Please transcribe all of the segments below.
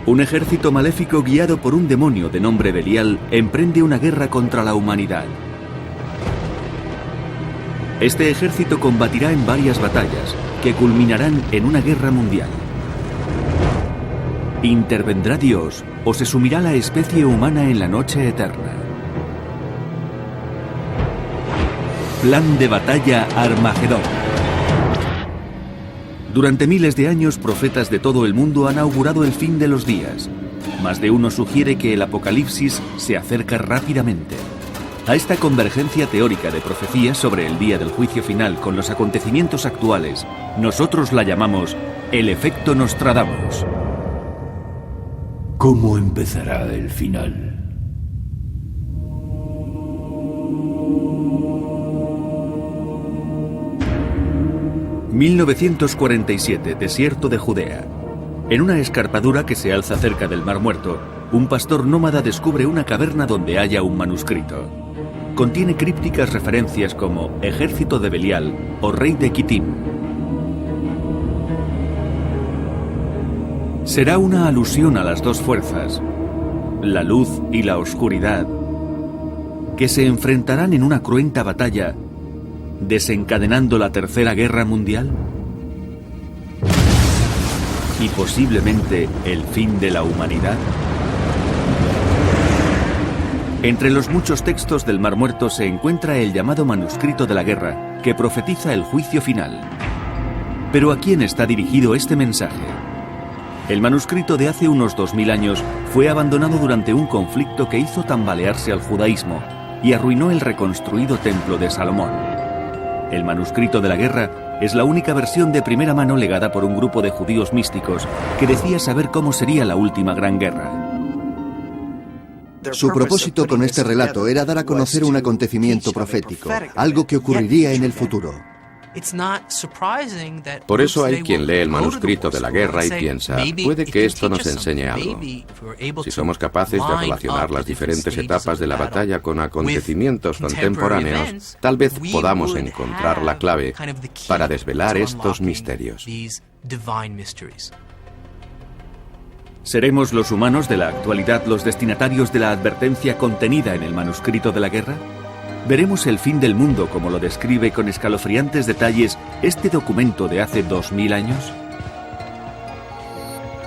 Un ejército maléfico guiado por un demonio de nombre Belial emprende una guerra contra la humanidad. Este ejército combatirá en varias batallas, que culminarán en una guerra mundial. ¿Intervendrá Dios o se sumirá la especie humana en la noche eterna? Plan de batalla Armagedón. Durante miles de años, profetas de todo el mundo han augurado el fin de los días. Más de uno sugiere que el apocalipsis se acerca rápidamente. A esta convergencia teórica de profecías sobre el día del juicio final con los acontecimientos actuales, nosotros la llamamos el efecto Nostradamus. ¿Cómo empezará el final? ...1947, desierto de Judea. En una escarpadura que se alza cerca del Mar Muerto, un pastor nómada descubre una caverna donde halla un manuscrito. Contiene crípticas referencias como Ejército de Belial o Rey de Kitim. Será una alusión a las dos fuerzas, la luz y la oscuridad, que se enfrentarán en una cruenta batalla, desencadenando la Tercera Guerra Mundial y posiblemente el fin de la humanidad. Entre los muchos textos del Mar Muerto se encuentra el llamado manuscrito de la guerra, que profetiza el juicio final. Pero ¿a quién está dirigido este mensaje? El manuscrito de hace unos 2000 años fue abandonado durante un conflicto que hizo tambalearse al judaísmo y arruinó el reconstruido templo de Salomón. El manuscrito de la guerra es la única versión de primera mano legada por un grupo de judíos místicos que decía saber cómo sería la última gran guerra. Su propósito con este relato era dar a conocer un acontecimiento profético, algo que ocurriría en el futuro. Por eso hay quien lee el manuscrito de la guerra y piensa, puede que esto nos enseñe algo. Si somos capaces de relacionar las diferentes etapas de la batalla con acontecimientos contemporáneos, tal vez podamos encontrar la clave para desvelar estos misterios. ¿Seremos los humanos de la actualidad los destinatarios de la advertencia contenida en el manuscrito de la guerra? ¿Veremos el fin del mundo como lo describe con escalofriantes detalles este documento de hace 2000 años?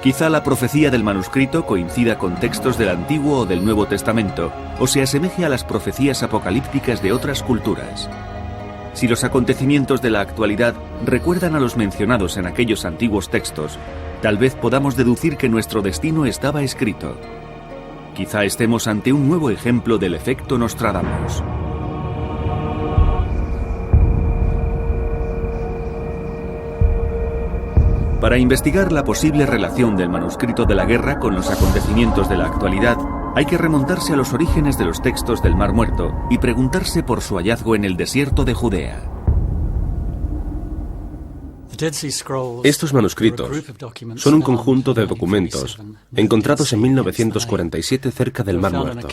Quizá la profecía del manuscrito coincida con textos del Antiguo o del Nuevo Testamento, o se asemeje a las profecías apocalípticas de otras culturas. Si los acontecimientos de la actualidad recuerdan a los mencionados en aquellos antiguos textos, tal vez podamos deducir que nuestro destino estaba escrito. Quizá estemos ante un nuevo ejemplo del efecto Nostradamus. Para investigar la posible relación del manuscrito de la guerra con los acontecimientos de la actualidad, hay que remontarse a los orígenes de los textos del Mar Muerto y preguntarse por su hallazgo en el desierto de Judea. Estos manuscritos son un conjunto de documentos encontrados en 1947 cerca del Mar Muerto.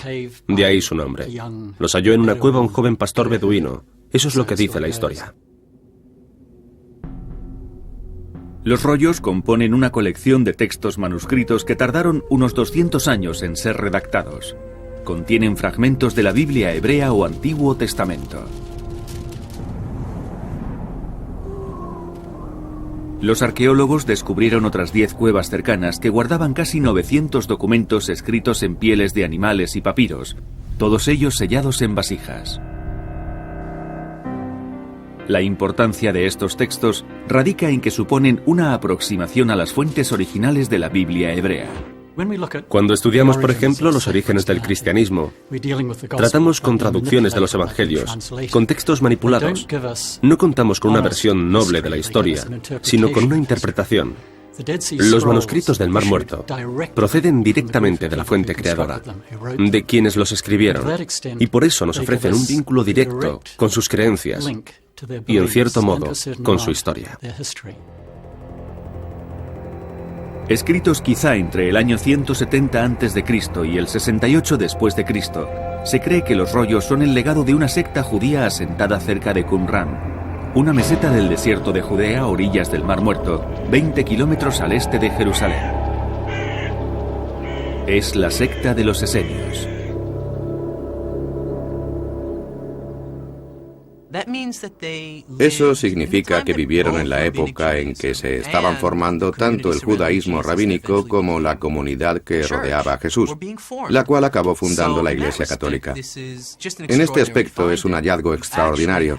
De ahí su nombre. Los halló en una cueva un joven pastor beduino. Eso es lo que dice la historia. Los rollos componen una colección de textos manuscritos que tardaron unos 200 años en ser redactados. Contienen fragmentos de la Biblia hebrea o Antiguo Testamento. Los arqueólogos descubrieron otras 10 cuevas cercanas que guardaban casi 900 documentos escritos en pieles de animales y papiros, todos ellos sellados en vasijas. La importancia de estos textos radica en que suponen una aproximación a las fuentes originales de la Biblia hebrea. Cuando estudiamos, por ejemplo, los orígenes del cristianismo, tratamos con traducciones de los evangelios, con textos manipulados. No contamos con una versión noble de la historia, sino con una interpretación. Los manuscritos del Mar Muerto proceden directamente de la fuente creadora, de quienes los escribieron, y por eso nos ofrecen un vínculo directo con sus creencias y, en cierto modo, con su historia. Escritos quizá entre el año 170 a.C. y el 68 después de Cristo, se cree que los rollos son el legado de una secta judía asentada cerca de Qumran, una meseta del desierto de Judea a orillas del Mar Muerto, 20 kilómetros al este de Jerusalén. Es la secta de los esenios. Eso significa que vivieron en la época en que se estaban formando tanto el judaísmo rabínico como la comunidad que rodeaba a Jesús, la cual acabó fundando la Iglesia Católica. En este aspecto es un hallazgo extraordinario.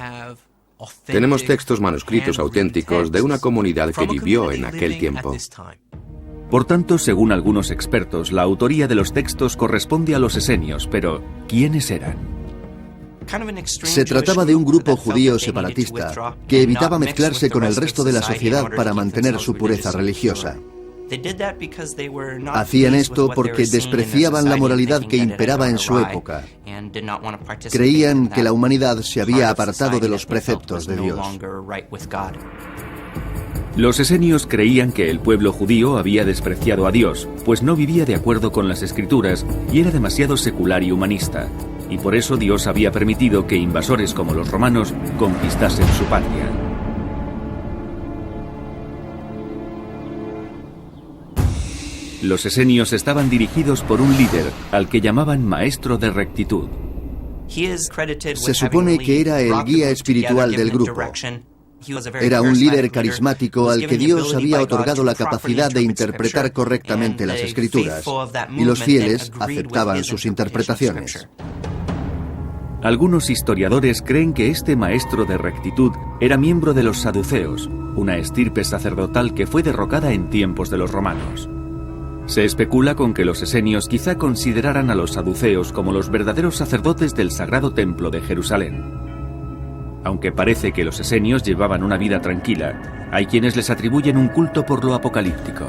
Tenemos textos manuscritos auténticos de una comunidad que vivió en aquel tiempo. Por tanto, según algunos expertos, la autoría de los textos corresponde a los esenios, pero ¿quiénes eran? Se trataba de un grupo judío separatista que evitaba mezclarse con el resto de la sociedad para mantener su pureza religiosa. Hacían esto porque despreciaban la moralidad que imperaba en su época. Creían que la humanidad se había apartado de los preceptos de Dios. Los esenios creían que el pueblo judío había despreciado a Dios, pues no vivía de acuerdo con las Escrituras y era demasiado secular y humanista. Y por eso Dios había permitido que invasores como los romanos conquistasen su patria. Los esenios estaban dirigidos por un líder, al que llamaban Maestro de Rectitud. Se supone que era el guía espiritual del grupo. Era un líder carismático al que Dios había otorgado la capacidad de interpretar correctamente las Escrituras, y los fieles aceptaban sus interpretaciones. Algunos historiadores creen que este maestro de rectitud era miembro de los saduceos, una estirpe sacerdotal que fue derrocada en tiempos de los romanos. Se especula con que los esenios quizá consideraran a los saduceos como los verdaderos sacerdotes del Sagrado Templo de Jerusalén. Aunque parece que los esenios llevaban una vida tranquila, hay quienes les atribuyen un culto por lo apocalíptico.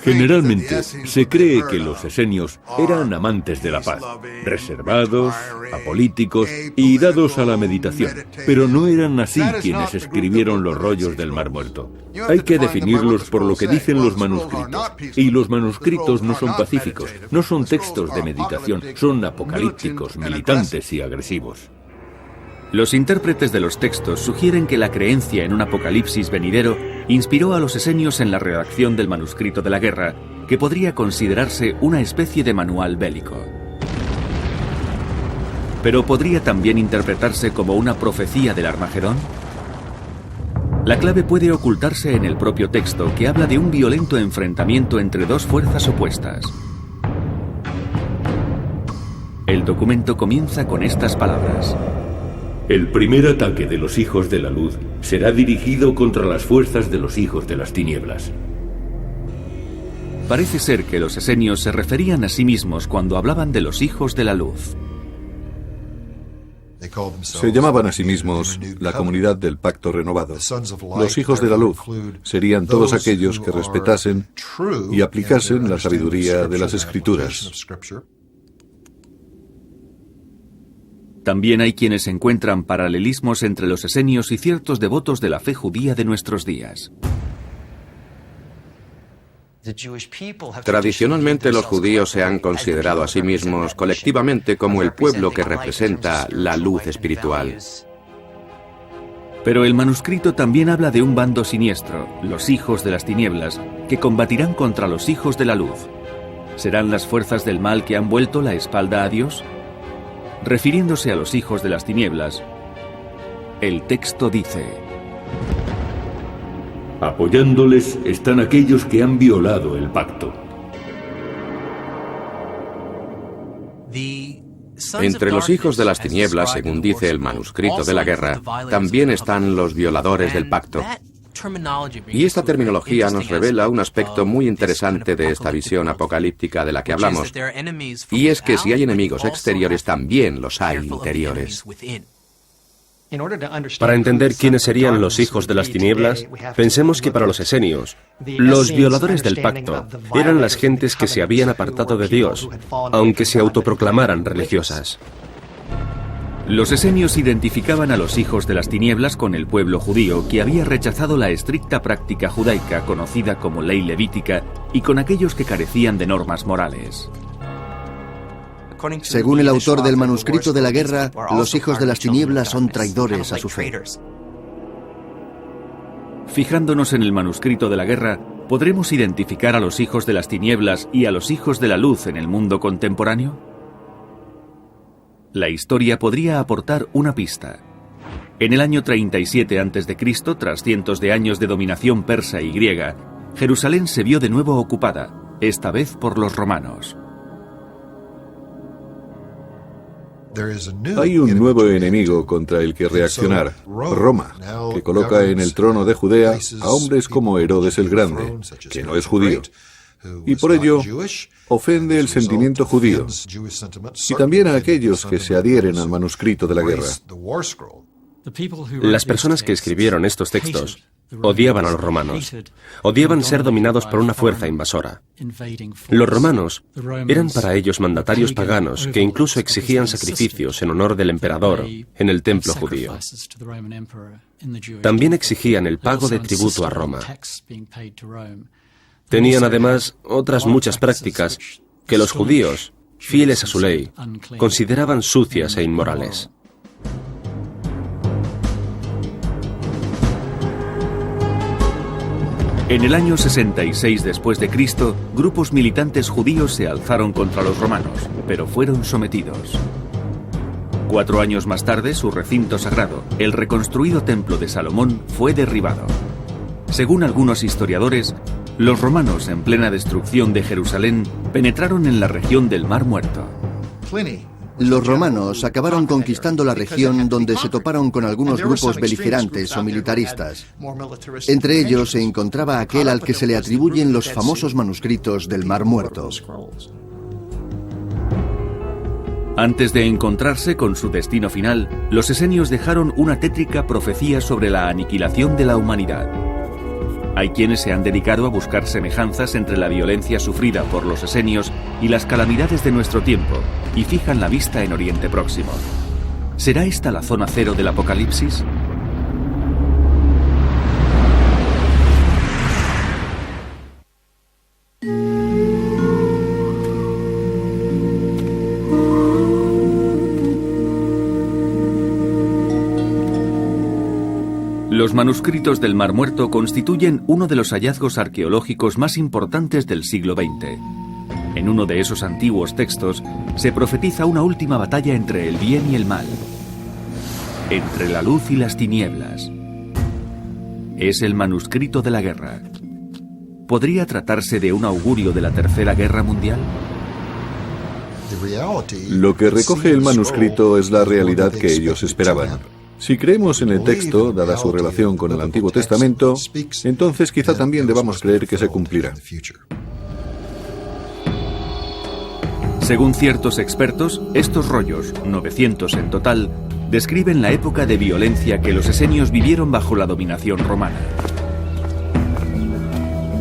Generalmente se cree que los esenios eran amantes de la paz, reservados, apolíticos y dados a la meditación, pero no eran así quienes escribieron los rollos del Mar Muerto. Hay que definirlos por lo que dicen los manuscritos, y los manuscritos no son pacíficos, no son textos de meditación, son apocalípticos, militantes y agresivos. Los intérpretes de los textos sugieren que la creencia en un apocalipsis venidero inspiró a los esenios en la redacción del manuscrito de la guerra, que podría considerarse una especie de manual bélico. Pero ¿podría también interpretarse como una profecía del Armagedón? La clave puede ocultarse en el propio texto, que habla de un violento enfrentamiento entre dos fuerzas opuestas. El documento comienza con estas palabras: El primer ataque de los hijos de la luz será dirigido contra las fuerzas de los hijos de las tinieblas. Parece ser que los esenios se referían a sí mismos cuando hablaban de los hijos de la luz. Se llamaban a sí mismos la comunidad del pacto renovado. Los hijos de la luz serían todos aquellos que respetasen y aplicasen la sabiduría de las Escrituras. También hay quienes encuentran paralelismos entre los esenios y ciertos devotos de la fe judía de nuestros días. Tradicionalmente los judíos se han considerado a sí mismos colectivamente como el pueblo que representa la luz espiritual. Pero el manuscrito también habla de un bando siniestro, los hijos de las tinieblas, que combatirán contra los hijos de la luz. ¿Serán las fuerzas del mal que han vuelto la espalda a Dios? Refiriéndose a los hijos de las tinieblas, el texto dice: Apoyándoles están aquellos que han violado el pacto. Entre los hijos de las tinieblas, según dice el manuscrito de la guerra, también están los violadores del pacto. Y esta terminología nos revela un aspecto muy interesante de esta visión apocalíptica de la que hablamos, y es que si hay enemigos exteriores, también los hay interiores. Para entender quiénes serían los hijos de las tinieblas, pensemos que para los esenios, los violadores del pacto eran las gentes que se habían apartado de Dios, aunque se autoproclamaran religiosas. Los esenios identificaban a los hijos de las tinieblas con el pueblo judío, que había rechazado la estricta práctica judaica conocida como ley levítica, y con aquellos que carecían de normas morales. Según el autor del manuscrito de la guerra, los hijos de las tinieblas son traidores a su fe. Fijándonos en el manuscrito de la guerra, ¿Podremos identificar a los hijos de las tinieblas y a los hijos de la luz en el mundo contemporáneo? La historia podría aportar una pista. En el año 37 a.C., tras cientos de años de dominación persa y griega, Jerusalén se vio de nuevo ocupada, esta vez por los romanos. Hay un nuevo enemigo contra el que reaccionar, Roma, que coloca en el trono de Judea a hombres como Herodes el Grande, que no es judío, y por ello ofende el sentimiento judío, y también a aquellos que se adhieren al manuscrito de la guerra. Las personas que escribieron estos textos odiaban a los romanos, odiaban ser dominados por una fuerza invasora. Los romanos eran para ellos mandatarios paganos que incluso exigían sacrificios en honor del emperador en el templo judío. También exigían el pago de tributo a Roma. Tenían además otras muchas prácticas que los judíos, fieles a su ley, consideraban sucias e inmorales. En el año 66 después de Cristo, grupos militantes judíos se alzaron contra los romanos, pero fueron sometidos. 4 años más tarde, su recinto sagrado, el reconstruido templo de Salomón, fue derribado. Según algunos historiadores, los romanos, en plena destrucción de Jerusalén, penetraron en la región del Mar Muerto. Los romanos acabaron conquistando la región, donde se toparon con algunos grupos beligerantes o militaristas. Entre ellos se encontraba aquel al que se le atribuyen los famosos manuscritos del Mar Muerto. Antes de encontrarse con su destino final, los esenios dejaron una tétrica profecía sobre la aniquilación de la humanidad. Hay quienes se han dedicado a buscar semejanzas entre la violencia sufrida por los esenios y las calamidades de nuestro tiempo, y fijan la vista en Oriente Próximo. ¿Será esta la zona cero del Apocalipsis? Los manuscritos del Mar Muerto constituyen uno de los hallazgos arqueológicos más importantes del siglo XX. En uno de esos antiguos textos se profetiza una última batalla entre el bien y el mal, entre la luz y las tinieblas. Es el manuscrito de la guerra. ¿Podría tratarse de un augurio de la Tercera Guerra Mundial? Lo que recoge el manuscrito es la realidad que ellos esperaban. Si creemos en el texto, dada su relación con el Antiguo Testamento, entonces quizá también debamos creer que se cumplirá. Según ciertos expertos, estos rollos, 900 en total, describen la época de violencia que los esenios vivieron bajo la dominación romana.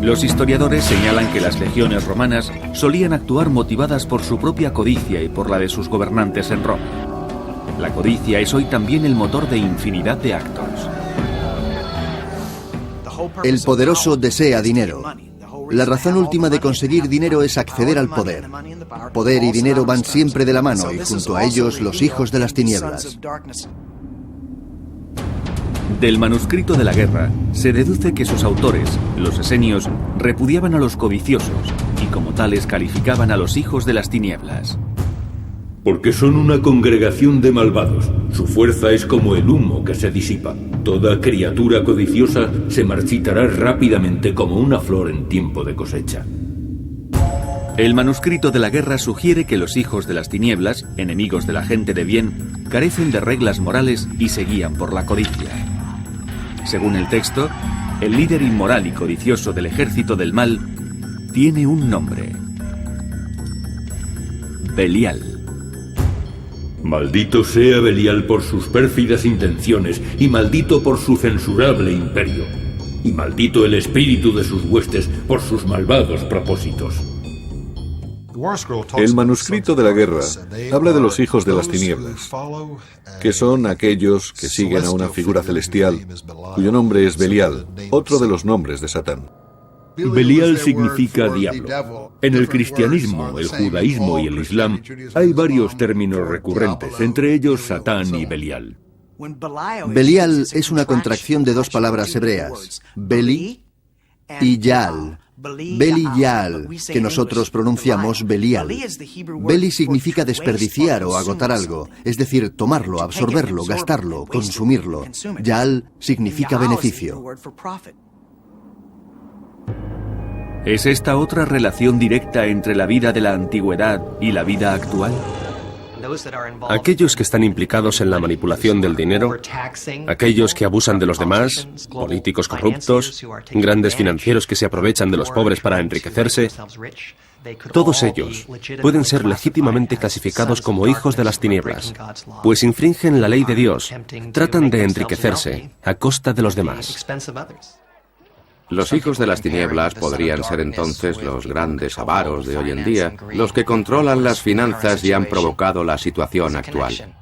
Los historiadores señalan que las legiones romanas solían actuar motivadas por su propia codicia y por la de sus gobernantes en Roma. La codicia es hoy también el motor de infinidad de actos. El poderoso desea dinero. La razón última de conseguir dinero es acceder al poder. Poder y dinero van siempre de la mano, y junto a ellos los hijos de las tinieblas. Del manuscrito de la guerra se deduce que sus autores, los esenios, repudiaban a los codiciosos y como tales calificaban a los hijos de las tinieblas. Porque son una congregación de malvados. Su fuerza es como el humo que se disipa. Toda criatura codiciosa se marchitará rápidamente como una flor en tiempo de cosecha. El manuscrito de la guerra sugiere que los hijos de las tinieblas, enemigos de la gente de bien, carecen de reglas morales y se guían por la codicia. Según el texto, el líder inmoral y codicioso del ejército del mal tiene un nombre: Belial. Maldito sea Belial por sus pérfidas intenciones, y maldito por su censurable imperio. Y maldito el espíritu de sus huestes por sus malvados propósitos. El manuscrito de la guerra habla de los hijos de las tinieblas, que son aquellos que siguen a una figura celestial, cuyo nombre es Belial, otro de los nombres de Satán. Belial significa diablo. En el cristianismo, el judaísmo y el islam hay varios términos recurrentes, entre ellos Satán y Belial. Belial es una contracción de dos palabras hebreas, Beli y Yaal. Beli-Yaal, que nosotros pronunciamos Belial. Beli significa desperdiciar o agotar algo, es decir, tomarlo, absorberlo, gastarlo, consumirlo. Yaal significa beneficio. ¿Es esta otra relación directa entre la vida de la antigüedad y la vida actual? Aquellos que están implicados en la manipulación del dinero, aquellos que abusan de los demás, políticos corruptos, grandes financieros que se aprovechan de los pobres para enriquecerse, todos ellos pueden ser legítimamente clasificados como hijos de las tinieblas, pues infringen la ley de Dios, tratan de enriquecerse a costa de los demás. Los hijos de las tinieblas podrían ser entonces los grandes avaros de hoy en día, los que controlan las finanzas y han provocado la situación actual.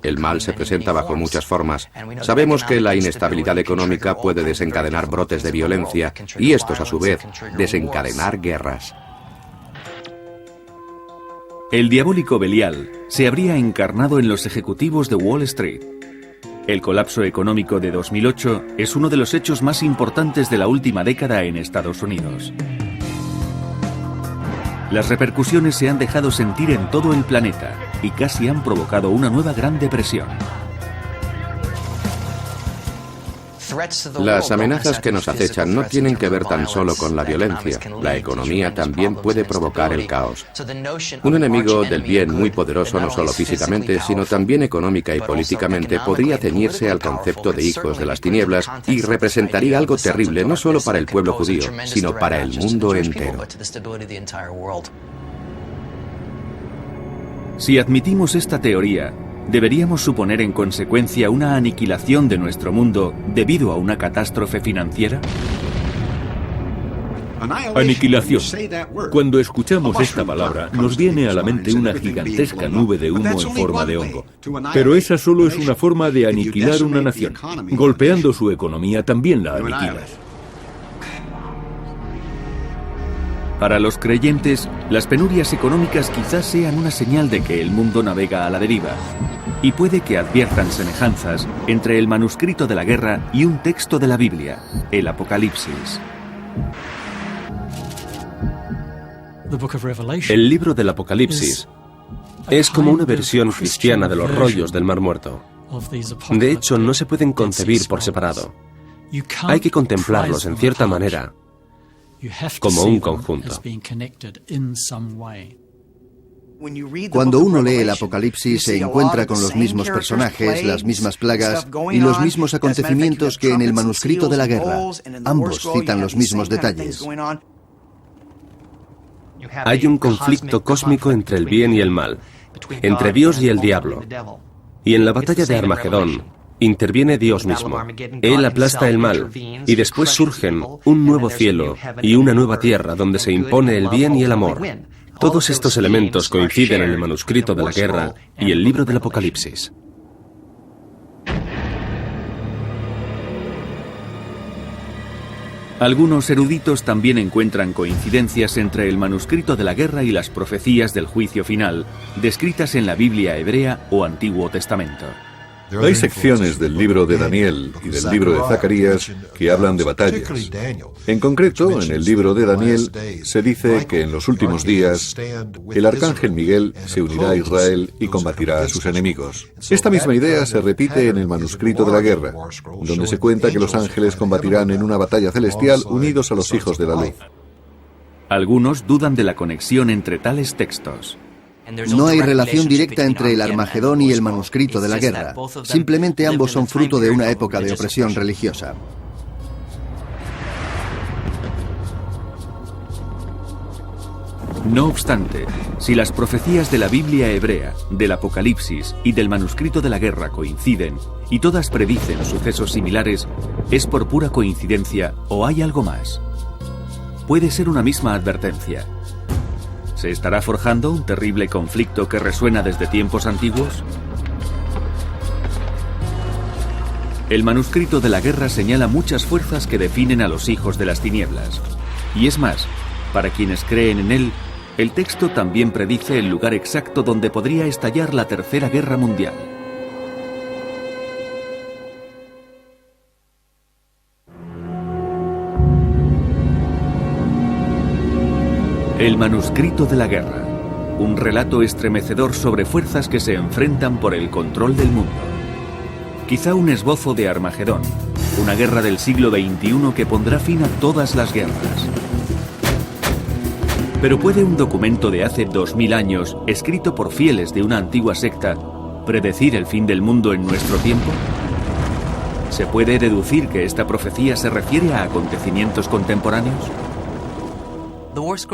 El mal se presenta bajo muchas formas. Sabemos que la inestabilidad económica puede desencadenar brotes de violencia y estos, a su vez, desencadenar guerras. El diabólico Belial se habría encarnado en los ejecutivos de Wall Street. El colapso económico de 2008 es uno de los hechos más importantes de la última década en Estados Unidos. Las repercusiones se han dejado sentir en todo el planeta y casi han provocado una nueva Gran Depresión. Las amenazas que nos acechan no tienen que ver tan solo con la violencia. La economía también puede provocar el caos. Un enemigo del bien muy poderoso, no solo físicamente, sino también económica y políticamente, podría ceñirse al concepto de hijos de las tinieblas y representaría algo terrible no solo para el pueblo judío, sino para el mundo entero. Si admitimos esta teoría, ¿deberíamos suponer en consecuencia una aniquilación de nuestro mundo debido a una catástrofe financiera? Aniquilación. Cuando escuchamos esta palabra, nos viene a la mente una gigantesca nube de humo en forma de hongo. Pero esa solo es una forma de aniquilar una nación. Golpeando su economía también la aniquilas. Para los creyentes, las penurias económicas quizás sean una señal de que el mundo navega a la deriva. Y puede que adviertan semejanzas entre el manuscrito de la guerra y un texto de la Biblia, el Apocalipsis. El libro del Apocalipsis es como una versión cristiana de los rollos del Mar Muerto. De hecho, no se pueden concebir por separado. Hay que contemplarlos en cierta manera, como un conjunto. Cuando uno lee el Apocalipsis se encuentra con los mismos personajes, las mismas plagas y los mismos acontecimientos que en el manuscrito de la guerra. Ambos citan los mismos detalles. Hay un conflicto cósmico entre el bien y el mal, entre Dios y el diablo. Y en la batalla de Armagedón interviene Dios mismo. Él aplasta el mal y después surgen un nuevo cielo y una nueva tierra donde se impone el bien y el amor. Todos estos elementos coinciden en el manuscrito de la guerra y el libro del Apocalipsis. Algunos eruditos también encuentran coincidencias entre el manuscrito de la guerra y las profecías del juicio final, descritas en la Biblia hebrea o Antiguo Testamento. Hay secciones del libro de Daniel y del libro de Zacarías que hablan de batallas. En concreto, en el libro de Daniel se dice que en los últimos días el arcángel Miguel se unirá a Israel y combatirá a sus enemigos. Esta misma idea se repite en el manuscrito de la guerra, donde se cuenta que los ángeles combatirán en una batalla celestial unidos a los hijos de la luz. Algunos dudan de la conexión entre tales textos. No hay relación directa entre el Armagedón y el manuscrito de la guerra. Simplemente ambos son fruto de una época de opresión religiosa. No obstante, si las profecías de la Biblia hebrea, del Apocalipsis y del manuscrito de la guerra coinciden y todas predicen sucesos similares, ¿es por pura coincidencia o hay algo más? Puede ser una misma advertencia. ¿Se estará forjando un terrible conflicto que resuena desde tiempos antiguos? El manuscrito de la guerra señala muchas fuerzas que definen a los hijos de las tinieblas. Y es más, para quienes creen en él, el texto también predice el lugar exacto donde podría estallar la Tercera Guerra Mundial. El manuscrito de la guerra. Un relato estremecedor sobre fuerzas que se enfrentan por el control del mundo. Quizá un esbozo de Armagedón, una guerra del siglo XXI que pondrá fin a todas las guerras. Pero ¿puede un documento de hace 2000 años, escrito por fieles de una antigua secta, predecir el fin del mundo en nuestro tiempo? ¿Se puede deducir que esta profecía se refiere a acontecimientos contemporáneos?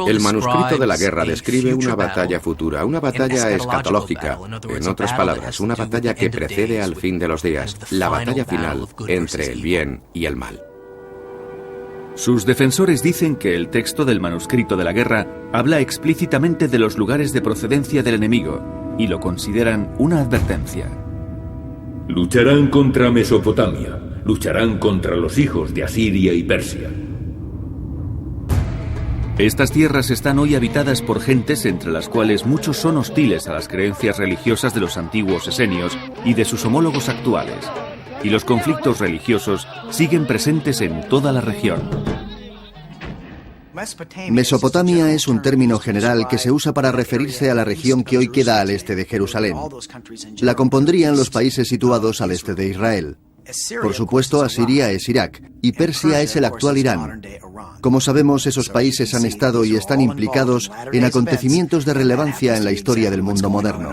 El manuscrito de la guerra describe una batalla futura, una batalla escatológica. En otras palabras, una batalla que precede al fin de los días, la batalla final entre el bien y el mal. Sus defensores dicen que el texto del manuscrito de la guerra habla explícitamente de los lugares de procedencia del enemigo y lo consideran una advertencia. Lucharán contra Mesopotamia, lucharán contra los hijos de Asiria y Persia. Estas tierras están hoy habitadas por gentes entre las cuales muchos son hostiles a las creencias religiosas de los antiguos esenios y de sus homólogos actuales, y los conflictos religiosos siguen presentes en toda la región. Mesopotamia es un término general que se usa para referirse a la región que hoy queda al este de Jerusalén. La compondrían los países situados al este de Israel. Por supuesto, Asiria es Irak y Persia es el actual Irán. Como sabemos, esos países han estado y están implicados en acontecimientos de relevancia en la historia del mundo moderno.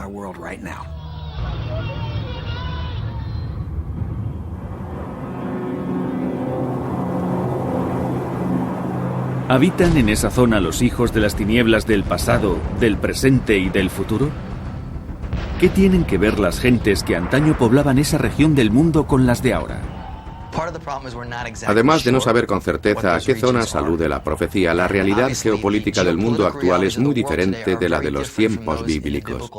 ¿Habitan en esa zona los hijos de las tinieblas del pasado, del presente y del futuro? ¿Qué tienen que ver las gentes que antaño poblaban esa región del mundo con las de ahora? Además de no saber con certeza a qué zonas alude la profecía, la realidad geopolítica del mundo actual es muy diferente de la de los tiempos bíblicos.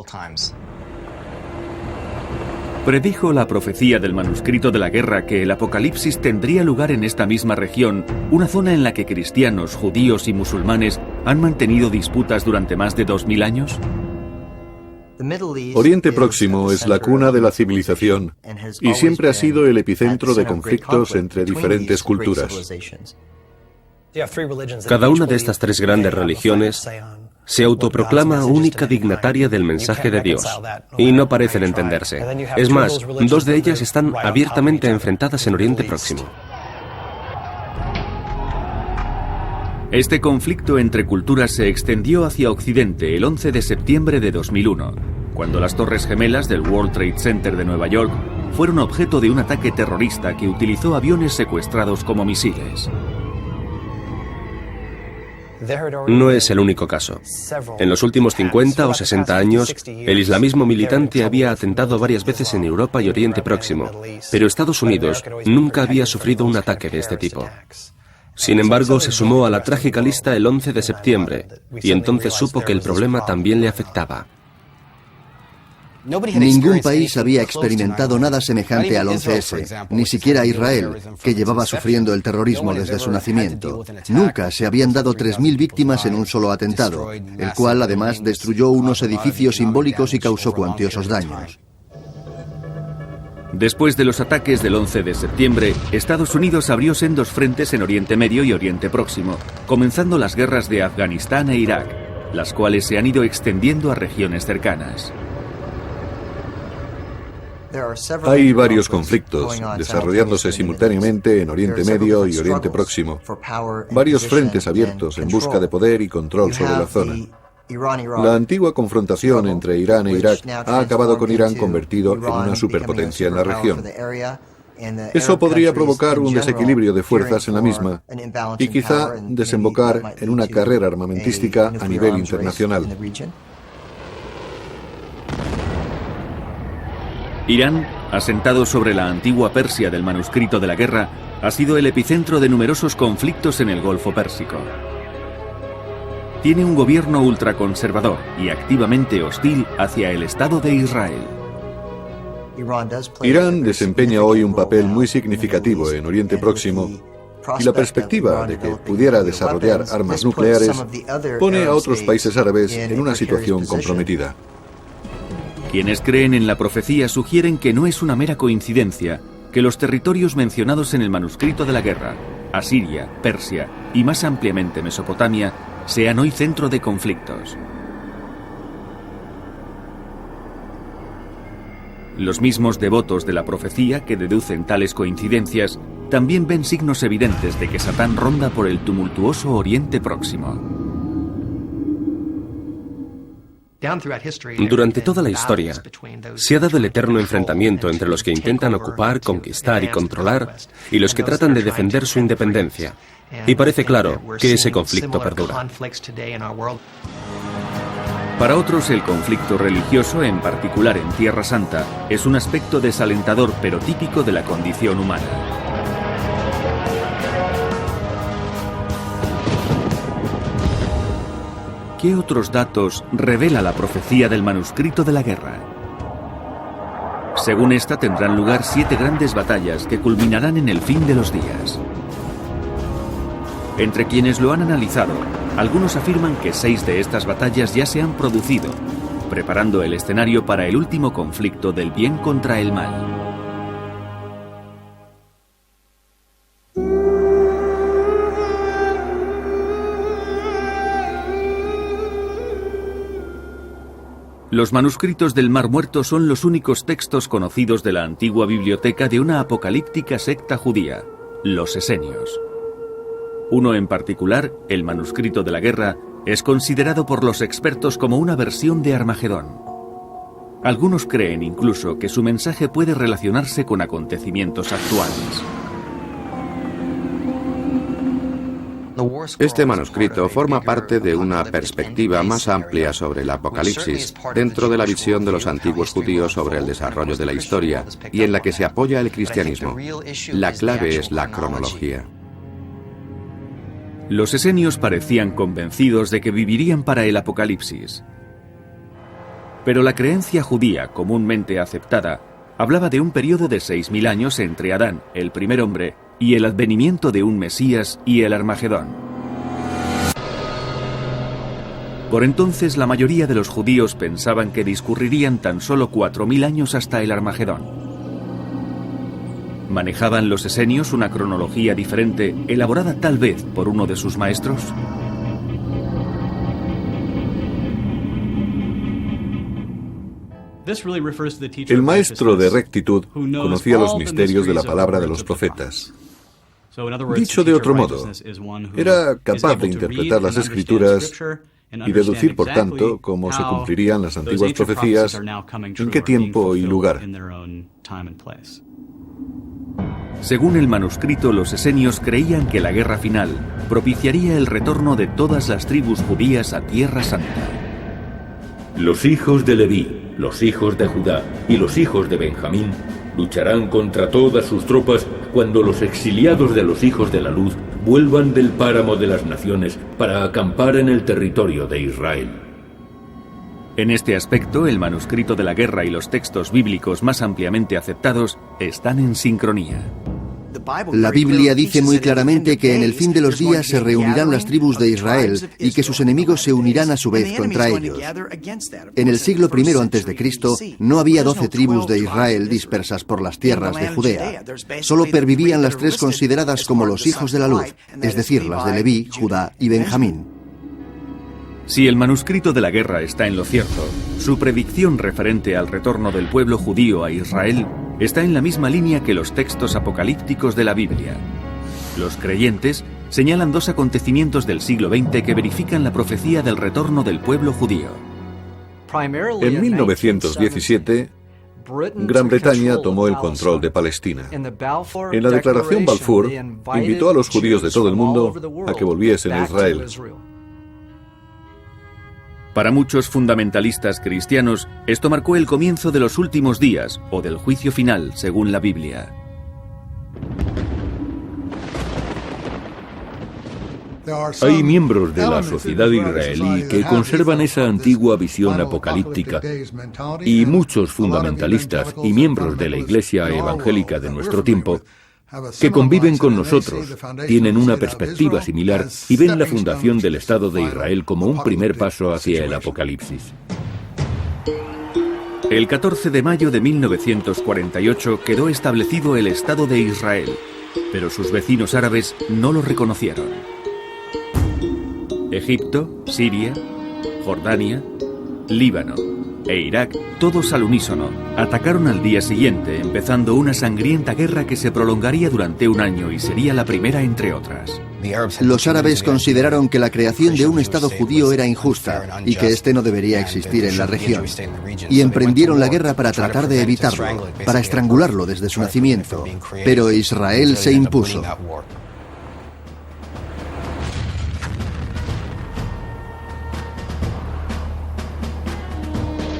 Predijo la profecía del manuscrito de la guerra que el apocalipsis tendría lugar en esta misma región, una zona en la que cristianos, judíos y musulmanes han mantenido disputas durante más de 2000 años. Oriente Próximo es la cuna de la civilización y siempre ha sido el epicentro de conflictos entre diferentes culturas. Cada una de estas tres grandes religiones se autoproclama única dignataria del mensaje de Dios, y no parecen entenderse. Es más, dos de ellas están abiertamente enfrentadas en Oriente Próximo. Este conflicto entre culturas se extendió hacia Occidente el 11 de septiembre de 2001, cuando las Torres Gemelas del World Trade Center de Nueva York fueron objeto de un ataque terrorista que utilizó aviones secuestrados como misiles. No es el único caso. En los últimos 50 o 60 años, el islamismo militante había atentado varias veces en Europa y Oriente Próximo, pero Estados Unidos nunca había sufrido un ataque de este tipo. Sin embargo, se sumó a la trágica lista el 11 de septiembre, y entonces supo que el problema también le afectaba. Ningún país había experimentado nada semejante al 11S, ni siquiera Israel, que llevaba sufriendo el terrorismo desde su nacimiento. Nunca se habían dado 3000 víctimas en un solo atentado, el cual además destruyó unos edificios simbólicos y causó cuantiosos daños. Después de los ataques del 11 de septiembre, Estados Unidos abrió sendos frentes en Oriente Medio y Oriente Próximo, comenzando las guerras de Afganistán e Irak, las cuales se han ido extendiendo a regiones cercanas. Hay varios conflictos desarrollándose simultáneamente en Oriente Medio y Oriente Próximo. Varios frentes abiertos en busca de poder y control sobre la zona. La antigua confrontación entre Irán e Irak ha acabado con Irán convertido en una superpotencia en la región. Eso podría provocar un desequilibrio de fuerzas en la misma y quizá desembocar en una carrera armamentística a nivel internacional. Irán, asentado sobre la antigua Persia del manuscrito de la guerra, ha sido el epicentro de numerosos conflictos en el Golfo Pérsico. Tiene un gobierno ultraconservador y activamente hostil hacia el Estado de Israel. Irán desempeña hoy un papel muy significativo en Oriente Próximo y la perspectiva de que pudiera desarrollar armas nucleares pone a otros países árabes en una situación comprometida. Quienes creen en la profecía sugieren que no es una mera coincidencia que los territorios mencionados en el manuscrito de la guerra, Asiria, Persia y más ampliamente Mesopotamia, sean hoy centro de conflictos. Los mismos devotos de la profecía que deducen tales coincidencias también ven signos evidentes de que Satán ronda por el tumultuoso Oriente Próximo. Durante toda la historia, se ha dado el eterno enfrentamiento entre los que intentan ocupar, conquistar y controlar y los que tratan de defender su independencia. Y parece claro que ese conflicto perdura. Para otros, el conflicto religioso, en particular en Tierra Santa, es un aspecto desalentador pero típico de la condición humana. ¿Qué otros datos revela la profecía del manuscrito de la guerra? Según esta, tendrán lugar 7 grandes batallas que culminarán en el fin de los días. Entre quienes lo han analizado, algunos afirman que 6 de estas batallas ya se han producido, preparando el escenario para el último conflicto del bien contra el mal. Los manuscritos del Mar Muerto son los únicos textos conocidos de la antigua biblioteca de una apocalíptica secta judía, los esenios. Uno en particular, el manuscrito de la guerra, es considerado por los expertos como una versión de Armagedón. Algunos creen incluso que su mensaje puede relacionarse con acontecimientos actuales. Este manuscrito forma parte de una perspectiva más amplia sobre el Apocalipsis, dentro de la visión de los antiguos judíos sobre el desarrollo de la historia, y en la que se apoya el cristianismo. La clave es la cronología. Los esenios parecían convencidos de que vivirían para el Apocalipsis. Pero la creencia judía comúnmente aceptada hablaba de un periodo de 6000 años entre Adán, el primer hombre, y el advenimiento de un Mesías y el Armagedón. Por entonces, la mayoría de los judíos pensaban que discurrirían tan solo 4000 años hasta el Armagedón. ¿Manejaban los esenios una cronología diferente, elaborada tal vez por uno de sus maestros? El maestro de rectitud conocía los misterios de la palabra de los profetas. Dicho de otro modo, era capaz de interpretar las Escrituras y deducir, por tanto, cómo se cumplirían las antiguas profecías, en qué tiempo y lugar. Según el manuscrito, los esenios creían que la guerra final propiciaría el retorno de todas las tribus judías a Tierra Santa. Los hijos de Leví, los hijos de Judá y los hijos de Benjamín lucharán contra todas sus tropas cuando los exiliados de los hijos de la luz vuelvan del páramo de las naciones para acampar en el territorio de Israel. En este aspecto, el manuscrito de la guerra y los textos bíblicos más ampliamente aceptados están en sincronía. La Biblia dice muy claramente que en el fin de los días se reunirán las tribus de Israel y que sus enemigos se unirán a su vez contra ellos. En el siglo I a.C. no había 12 tribus de Israel dispersas por las tierras de Judea. Solo pervivían las 3 consideradas como los hijos de la luz, es decir, las de Leví, Judá y Benjamín. Si el manuscrito de la guerra está en lo cierto, su predicción referente al retorno del pueblo judío a Israel está en la misma línea que los textos apocalípticos de la Biblia. Los creyentes señalan 2 acontecimientos del siglo XX que verifican la profecía del retorno del pueblo judío. En 1917, Gran Bretaña tomó el control de Palestina. En la Declaración Balfour, invitó a los judíos de todo el mundo a que volviesen a Israel. Para muchos fundamentalistas cristianos, esto marcó el comienzo de los últimos días o del juicio final, según la Biblia. Hay miembros de la sociedad israelí que conservan esa antigua visión apocalíptica, y muchos fundamentalistas y miembros de la Iglesia evangélica de nuestro tiempo que conviven con nosotros, tienen una perspectiva similar y ven la fundación del Estado de Israel como un primer paso hacia el Apocalipsis. El 14 de mayo de 1948 quedó establecido el Estado de Israel, pero sus vecinos árabes no lo reconocieron. Egipto, Siria, Jordania, Líbano e Irak, todos al unísono, atacaron al día siguiente, empezando una sangrienta guerra que se prolongaría durante un año y sería la primera entre otras. Los árabes consideraron que la creación de un Estado judío era injusta y que éste no debería existir en la región. Y emprendieron la guerra para tratar de evitarlo, para estrangularlo desde su nacimiento. Pero Israel se impuso.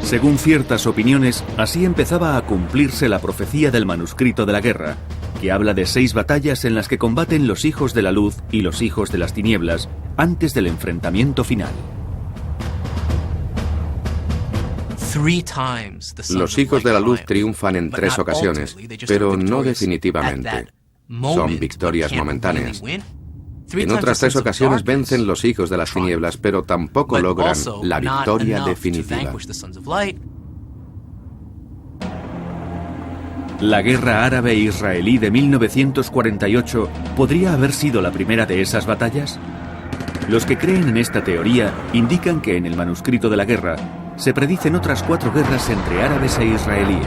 Según ciertas opiniones, así empezaba a cumplirse la profecía del manuscrito de la guerra, que habla de 6 batallas en las que combaten los hijos de la luz y los hijos de las tinieblas antes del enfrentamiento final. Los hijos de la luz triunfan en 3 ocasiones, pero no definitivamente. Son victorias momentáneas. En otras 3 ocasiones vencen los hijos de las tinieblas, pero tampoco logran la victoria definitiva. La guerra árabe-israelí de 1948 podría haber sido la primera de esas batallas. Los que creen en esta teoría indican que en el manuscrito de la guerra se predicen otras 4 guerras entre árabes e israelíes.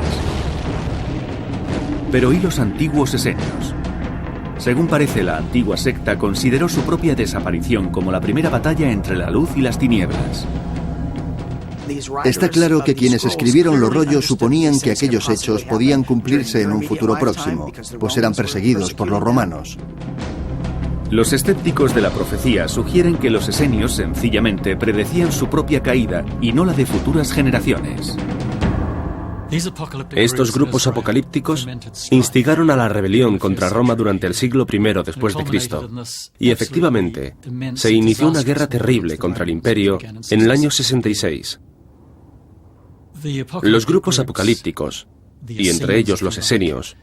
Pero ¿y los antiguos esenios? Según parece, la antigua secta consideró su propia desaparición como la primera batalla entre la luz y las tinieblas. Está claro que quienes escribieron los rollos suponían que aquellos hechos podían cumplirse en un futuro próximo, pues eran perseguidos por los romanos. Los escépticos de la profecía sugieren que los esenios sencillamente predecían su propia caída y no la de futuras generaciones. Estos grupos apocalípticos instigaron a la rebelión contra Roma durante el siglo I después de Cristo. Y efectivamente, se inició una guerra terrible contra el imperio en el año 66. Los grupos apocalípticos, y entre ellos los esenios,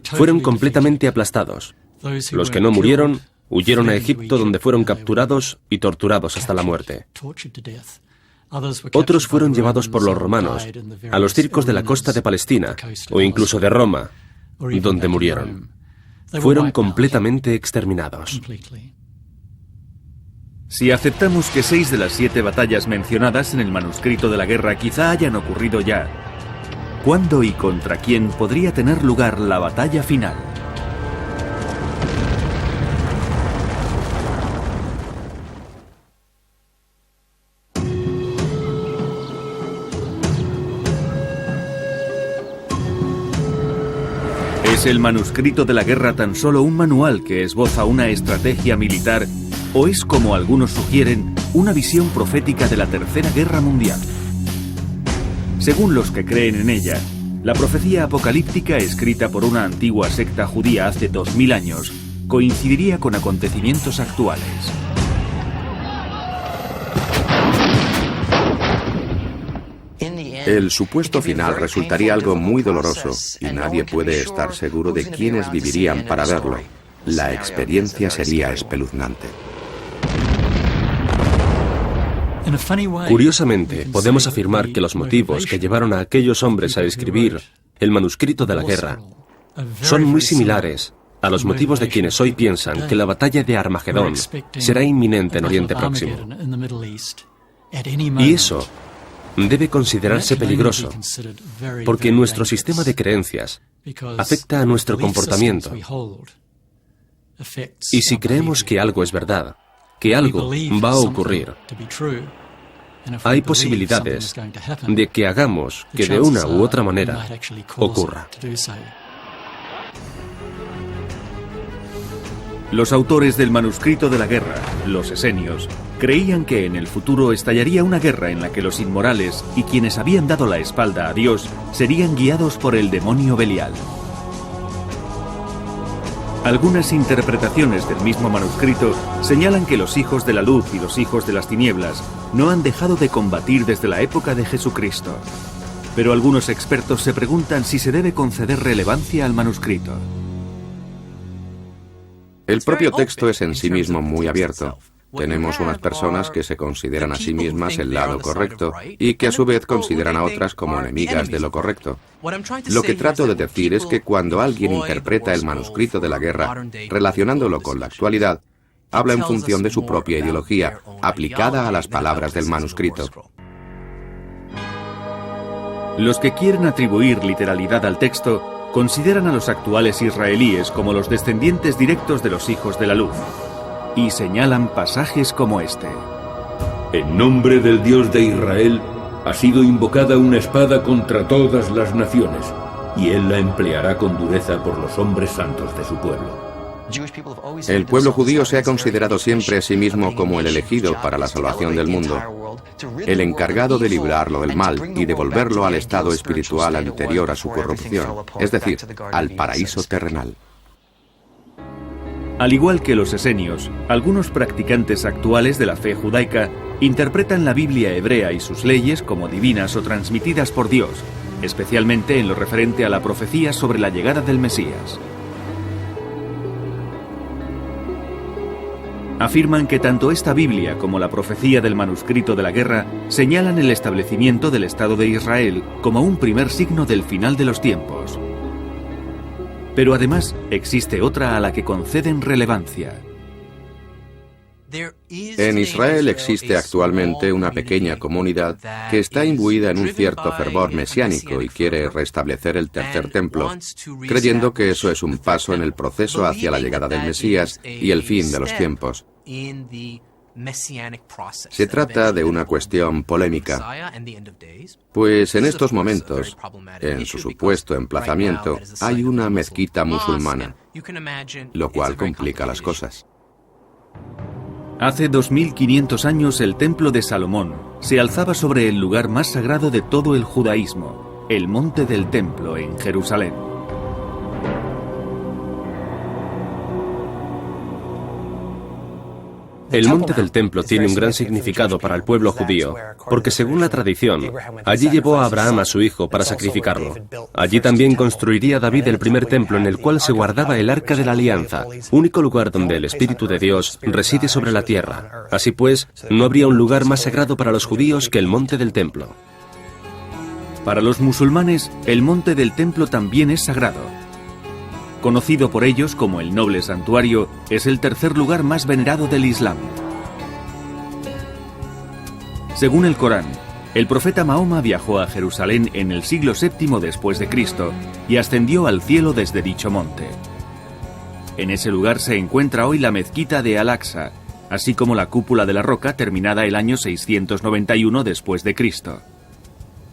fueron completamente aplastados. Los que no murieron huyeron a Egipto, donde fueron capturados y torturados hasta la muerte. Otros fueron llevados por los romanos a los circos de la costa de Palestina o incluso de Roma, donde murieron. Fueron completamente exterminados. Si aceptamos que 6 de las 7 batallas mencionadas en el manuscrito de la guerra quizá hayan ocurrido ya, ¿cuándo y contra quién podría tener lugar la batalla final? ¿Es el manuscrito de la guerra tan solo un manual que esboza una estrategia militar o es, como algunos sugieren, una visión profética de la Tercera Guerra Mundial? Según los que creen en ella, la profecía apocalíptica escrita por una antigua secta judía hace 2000 años coincidiría con acontecimientos actuales. El supuesto final resultaría algo muy doloroso y nadie puede estar seguro de quiénes vivirían para verlo. La experiencia sería espeluznante. Curiosamente, podemos afirmar que los motivos que llevaron a aquellos hombres a escribir el manuscrito de la guerra son muy similares a los motivos de quienes hoy piensan que la batalla de Armagedón será inminente en Oriente Próximo. Y eso debe considerarse peligroso, porque nuestro sistema de creencias afecta a nuestro comportamiento. Y si creemos que algo es verdad, que algo va a ocurrir, hay posibilidades de que hagamos que de una u otra manera ocurra. Los autores del manuscrito de la guerra, los esenios, creían que en el futuro estallaría una guerra en la que los inmorales y quienes habían dado la espalda a Dios serían guiados por el demonio Belial. Algunas interpretaciones del mismo manuscrito señalan que los hijos de la luz y los hijos de las tinieblas no han dejado de combatir desde la época de Jesucristo. Pero algunos expertos se preguntan si se debe conceder relevancia al manuscrito. El propio texto es en sí mismo muy abierto. Tenemos unas personas que se consideran a sí mismas el lado correcto y que a su vez consideran a otras como enemigas de lo correcto. Lo que trato de decir es que cuando alguien interpreta el manuscrito de la guerra relacionándolo con la actualidad, habla en función de su propia ideología, aplicada a las palabras del manuscrito. Los que quieren atribuir literalidad al texto consideran a los actuales israelíes como los descendientes directos de los hijos de la luz, y señalan pasajes como este. En nombre del Dios de Israel ha sido invocada una espada contra todas las naciones, y él la empleará con dureza por los hombres santos de su pueblo. El pueblo judío se ha considerado siempre a sí mismo como el elegido para la salvación del mundo, el encargado de librarlo del mal y devolverlo al estado espiritual anterior a su corrupción, es decir, al paraíso terrenal. Al igual que los esenios, algunos practicantes actuales de la fe judaica interpretan la Biblia hebrea y sus leyes como divinas o transmitidas por Dios, especialmente en lo referente a la profecía sobre la llegada del Mesías. Afirman que tanto esta Biblia como la profecía del manuscrito de la guerra señalan el establecimiento del Estado de Israel como un primer signo del final de los tiempos. Pero además existe otra a la que conceden relevancia. En Israel existe actualmente una pequeña comunidad que está imbuida en un cierto fervor mesiánico y quiere restablecer el tercer templo, creyendo que eso es un paso en el proceso hacia la llegada del Mesías y el fin de los tiempos. Se trata de una cuestión polémica, pues en estos momentos, en su supuesto emplazamiento, hay una mezquita musulmana, lo cual complica las cosas. Hace 2500 años el templo de Salomón se alzaba sobre el lugar más sagrado de todo el judaísmo, el monte del templo en Jerusalén. El monte del templo tiene un gran significado para el pueblo judío, porque según la tradición, allí llevó a Abraham a su hijo para sacrificarlo. Allí también construiría David el primer templo en el cual se guardaba el Arca de la Alianza, único lugar donde el Espíritu de Dios reside sobre la tierra. Así pues, no habría un lugar más sagrado para los judíos que el monte del templo. Para los musulmanes, el monte del templo también es sagrado. Conocido por ellos como el noble santuario, es el tercer lugar más venerado del Islam. Según el Corán, el profeta Mahoma viajó a Jerusalén en el siglo VII después de Cristo y ascendió al cielo desde dicho monte. En ese lugar se encuentra hoy la mezquita de Al-Aqsa, así como la cúpula de la roca terminada el año 691 después de Cristo.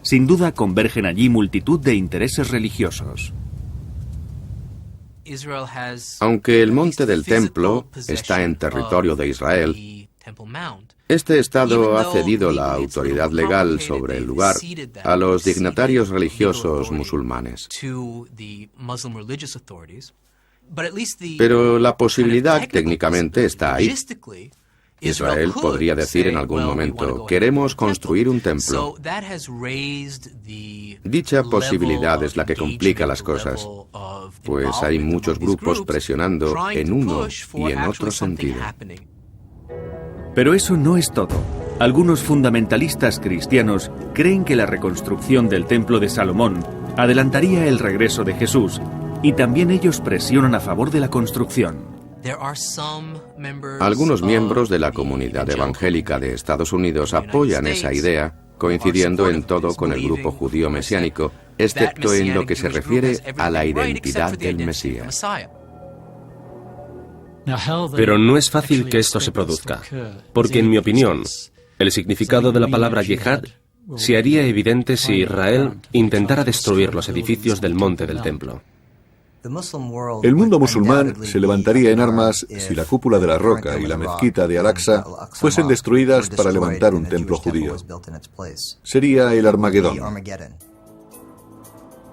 Sin duda convergen allí multitud de intereses religiosos. Aunque el monte del templo está en territorio de Israel, este Estado ha cedido la autoridad legal sobre el lugar a los dignatarios religiosos musulmanes. Pero la posibilidad técnicamente está ahí. Israel podría decir en algún momento, queremos construir un templo. Dicha posibilidad es la que complica las cosas, pues hay muchos grupos presionando en uno y en otro sentido. Pero eso no es todo. Algunos fundamentalistas cristianos creen que la reconstrucción del templo de Salomón adelantaría el regreso de Jesús, y también ellos presionan a favor de la construcción. Algunos miembros de la comunidad evangélica de Estados Unidos apoyan esa idea, coincidiendo en todo con el grupo judío mesiánico, excepto en lo que se refiere a la identidad del Mesías. Pero no es fácil que esto se produzca, porque en mi opinión, el significado de la palabra yihad se haría evidente si Israel intentara destruir los edificios del monte del templo. El mundo musulmán se levantaría en armas si la cúpula de la roca y la mezquita de Al-Aqsa fuesen destruidas para levantar un templo judío. Sería el Armagedón.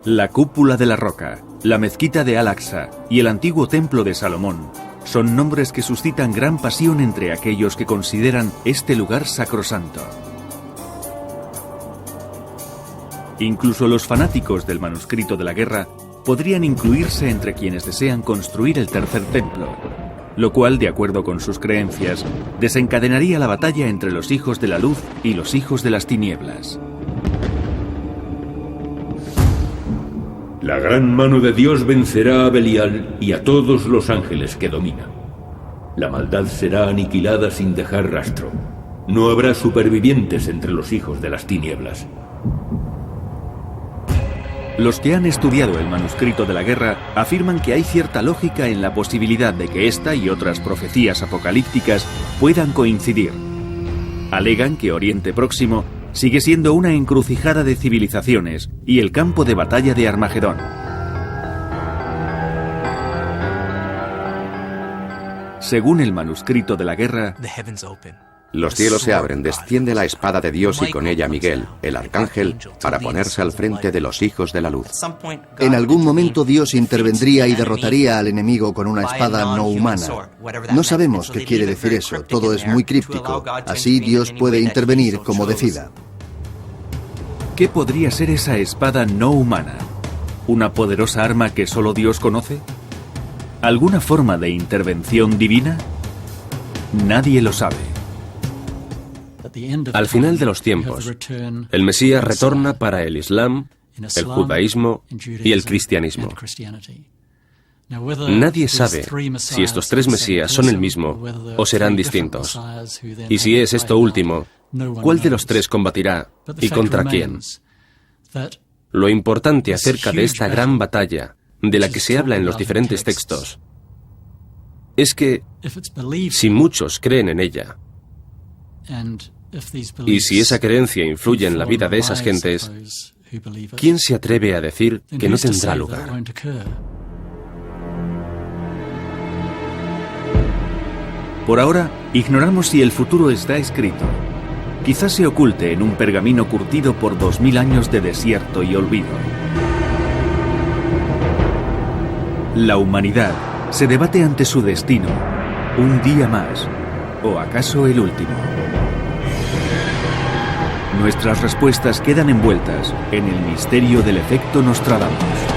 La cúpula de la roca, la mezquita de Al-Aqsa y el antiguo templo de Salomón son nombres que suscitan gran pasión entre aquellos que consideran este lugar sacrosanto. Incluso los fanáticos del manuscrito de la guerra podrían incluirse entre quienes desean construir el tercer templo, lo cual, de acuerdo con sus creencias, desencadenaría la batalla entre los hijos de la luz y los hijos de las tinieblas. La gran mano de Dios vencerá a Belial y a todos los ángeles que dominan. La maldad será aniquilada sin dejar rastro. No habrá supervivientes entre los hijos de las tinieblas. Los que han estudiado el manuscrito de la guerra afirman que hay cierta lógica en la posibilidad de que esta y otras profecías apocalípticas puedan coincidir. Alegan que Oriente Próximo sigue siendo una encrucijada de civilizaciones y el campo de batalla de Armagedón. Según el manuscrito de la guerra, los cielos se abren, desciende la espada de Dios y con ella Miguel, el arcángel, para ponerse al frente de los hijos de la luz. En algún momento Dios intervendría y derrotaría al enemigo con una espada no humana. No sabemos qué quiere decir eso, todo es muy críptico. Así Dios puede intervenir como decida. ¿Qué podría ser esa espada no humana? ¿Una poderosa arma que solo Dios conoce? ¿Alguna forma de intervención divina? Nadie lo sabe. Al final de los tiempos, el Mesías retorna para el Islam, el judaísmo y el cristianismo. Nadie sabe si estos tres Mesías son el mismo o serán distintos. Y si es esto último, ¿cuál de los tres combatirá y contra quién? Lo importante acerca de esta gran batalla, de la que se habla en los diferentes textos, es que si muchos creen en ella, y si esa creencia influye en la vida de esas gentes, ¿quién se atreve a decir que no tendrá lugar? Por ahora, ignoramos si el futuro está escrito. Quizás se oculte en un pergamino curtido por 2000 años de desierto y olvido. La humanidad se debate ante su destino, un día más, o acaso el último. Nuestras respuestas quedan envueltas en el misterio del efecto Nostradamus.